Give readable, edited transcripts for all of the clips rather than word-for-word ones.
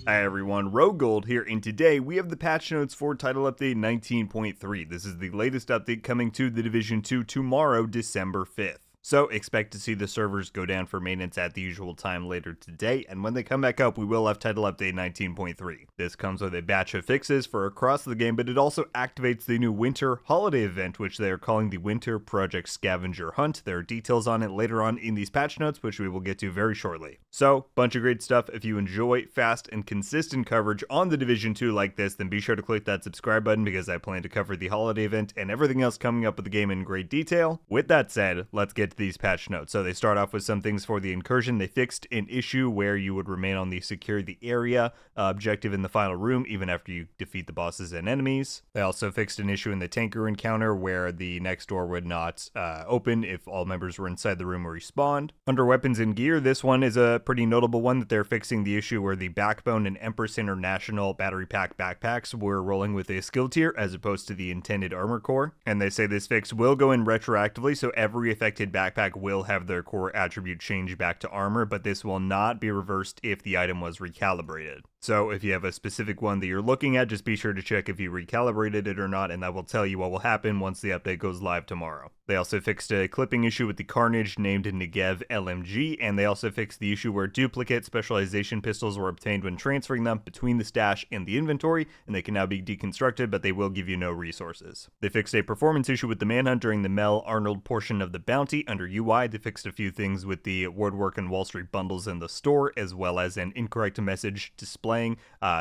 Hi everyone, RogueGold here, and today we have the patch notes for Title Update 19.3. This is the latest update coming to the Division 2 tomorrow, December 5th. So expect to see the servers go down for maintenance at the usual time later today, and when they come back up, we will have Title Update 19.3. This comes with a batch of fixes for across the game, but it also activates the new Winter Holiday event, which they are calling the Winter Project Scavenger Hunt. There are details on it later on in these patch notes, which we will get to very shortly. So, bunch of great stuff. If you enjoy fast and consistent coverage on the Division 2 like this, then be sure to click that subscribe button because I plan to cover the holiday event and everything else coming up with the game in great detail. With that said, let's get to these patch notes. So they start off with some things for the incursion. They fixed an issue where you would remain on the secure the area objective in the final room even after you defeat the bosses and enemies. They also fixed an issue in the tanker encounter where the next door would not open if all members were inside the room or respawned. Under weapons and gear, this one is a pretty notable one that they're fixing the issue where the Backbone and Empress International battery pack backpacks were rolling with a skill tier as opposed to the intended armor core. And they say this fix will go in retroactively, so every affected backpack will have their core attribute change back to armor, but this will not be reversed if the item was recalibrated. So if you have a specific one that you're looking at, just be sure to check if you recalibrated it or not, and that will tell you what will happen once the update goes live tomorrow. They also fixed a clipping issue with the Carnage named Negev LMG, and they also fixed the issue where duplicate specialization pistols were obtained when transferring them between the stash and the inventory, and they can now be deconstructed, but they will give you no resources. They fixed a performance issue with the manhunt during the Mel Arnold portion of the bounty under UI. They fixed a few things with the Woodwork and Wall Street bundles in the store, as well as an incorrect message displaying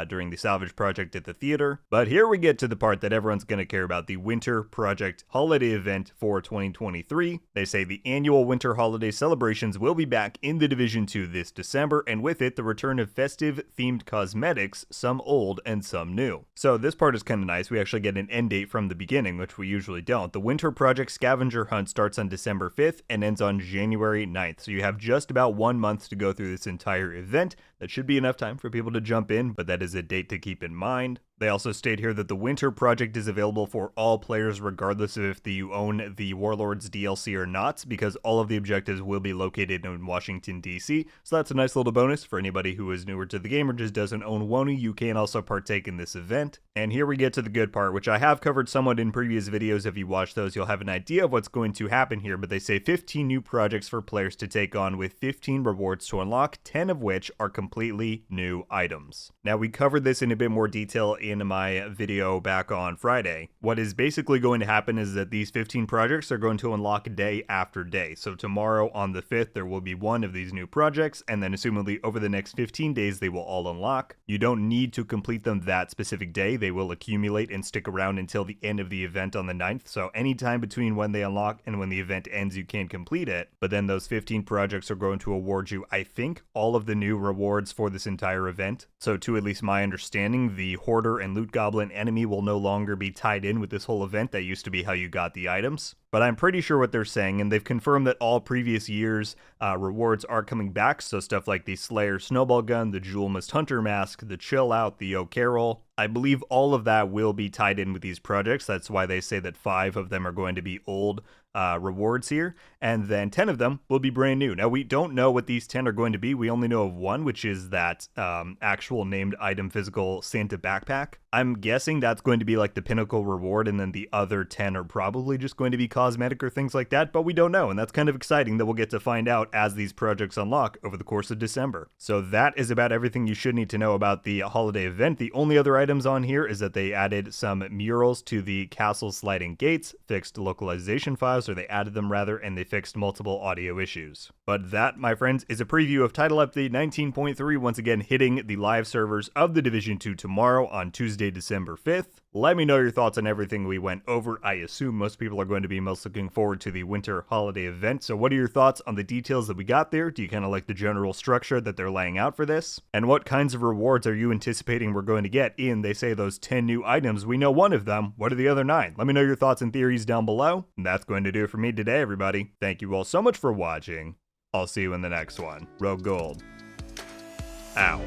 during the salvage project at the theater. But here we get to the part that everyone's going to care about, the Winter Project Holiday event for 2023. They say the annual Winter Holiday celebrations will be back in the Division 2 this December, and with it, the return of festive themed cosmetics, some old and some new. So this part is kind of nice. We actually get an end date from the beginning, which we usually don't. The Winter Project Scavenger Hunt starts on December 5th and ends on January 9th. So you have just about 1 month to go through this entire event. That should be enough time for people to jump in, but that is a date to keep in mind. They also state here that the Winter Project is available for all players regardless of if you own the Warlords DLC or not, because all of the objectives will be located in Washington, D.C. So that's a nice little bonus for anybody who is newer to the game or just doesn't own WONI. You can also partake in this event. And here we get to the good part, which I have covered somewhat in previous videos. If you watch those, you'll have an idea of what's going to happen here, but they say 15 new projects for players to take on with 15 rewards to unlock, 10 of which are completely new items. Now, we covered this in a bit more detail in my video back on Friday. What is basically going to happen is that these 15 projects are going to unlock day after day. So tomorrow on the 5th, there will be one of these new projects, and then assumably over the next 15 days, they will all unlock. You don't need to complete them that specific day. They will accumulate and stick around until the end of the event on the 9th. So anytime between when they unlock and when the event ends, you can complete it. But then those 15 projects are going to award you, I think, all of the new rewards for this entire event. So to at least my understanding, the Hoarder and Loot Goblin enemy will no longer be tied in with this whole event. That used to be how you got the items. But I'm pretty sure what they're saying, and they've confirmed that all previous years' rewards are coming back, so stuff like the Slayer Snowball Gun, the Jewel Mist Hunter Mask, the Chill Out, the O'Carroll. I believe all of that will be tied in with these projects. That's why they say that 5 of them are going to be old rewards here, and then 10 of them will be brand new. Now, we don't know what these 10 are going to be. We only know of one, which is that actual named item physical Santa backpack. I'm guessing that's going to be like the pinnacle reward, and then the other 10 are probably just going to be cosmetic or things like that, but we don't know, and that's kind of exciting that we'll get to find out as these projects unlock over the course of December. So that is about everything you should need to know about the holiday event. The only other items on here is that they added some murals to the castle sliding gates, fixed localization files, or they added them rather, and they fixed multiple audio issues. But that, my friends, is a preview of Title Update 19.3, once again hitting the live servers of the Division 2 tomorrow on Tuesday, December 5th. Let me know your thoughts on everything we went over. I assume most people are going to be most looking forward to the winter holiday event. So what are your thoughts on the details that we got there? Do you kind of like the general structure that they're laying out for this? And what kinds of rewards are you anticipating we're going to get in, they say, those 10 new items? We know one of them. What are the other 9? Let me know your thoughts and theories down below. And that's going to do it for me today, everybody. Thank you all so much for watching. I'll see you in the next one. RogueGold. Ow.